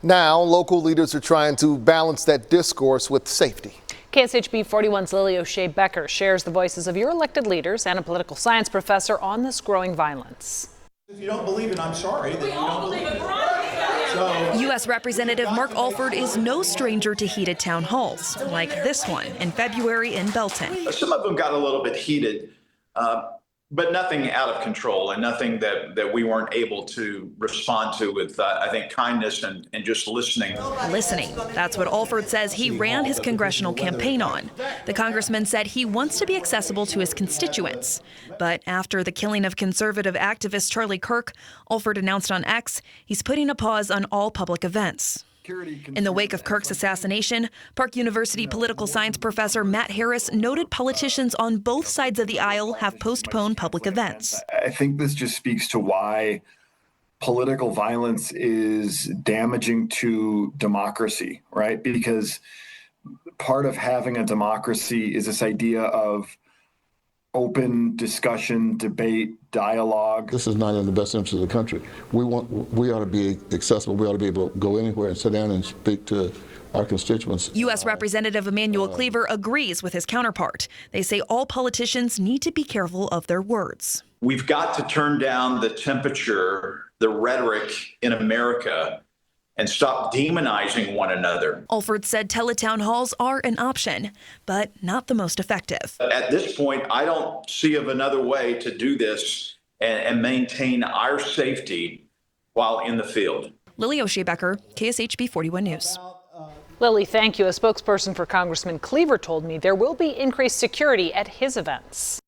Now, local leaders are trying to balance that discourse with safety. KSHB 41's Lily O'Shea Becker shares the voices of your elected leaders and a political science professor on this growing violence. If you don't believe it, I'm sorry that you don't believe it. U.S. Representative Mark Alford is no stranger to heated town halls, like this one in February in Belton. Some of them got a little bit heated, but nothing out of control and nothing that we weren't able to respond to with, I think, kindness and just listening. Listening. That's what Alford says he ran his congressional campaign on. The congressman said he wants to be accessible to his constituents. But after the killing of conservative activist Charlie Kirk, Alford announced on X he's putting a pause on all public events. In the wake of Kirk's assassination, Park University political science professor Matt Harris noted politicians on both sides of the aisle have postponed public events. I think this just speaks to why political violence is damaging to democracy, right? Because part of having a democracy is this idea of open discussion, debate, dialogue. This is not in the best interest of the country. We ought to be accessible. We ought to be able to go anywhere and sit down and speak to our constituents. U.S. Representative Emanuel Cleaver agrees with his counterpart. They say all politicians need to be careful of their words. We've got to turn down the temperature, the rhetoric in America, and stop demonizing one another. Alford said teletown halls are an option, but not the most effective. At this point, I don't see of another way to do this and maintain our safety while in the field. Lily O'Shea Becker, KSHB 41 News. Lily, thank you. A spokesperson for Congressman Cleaver told me there will be increased security at his events.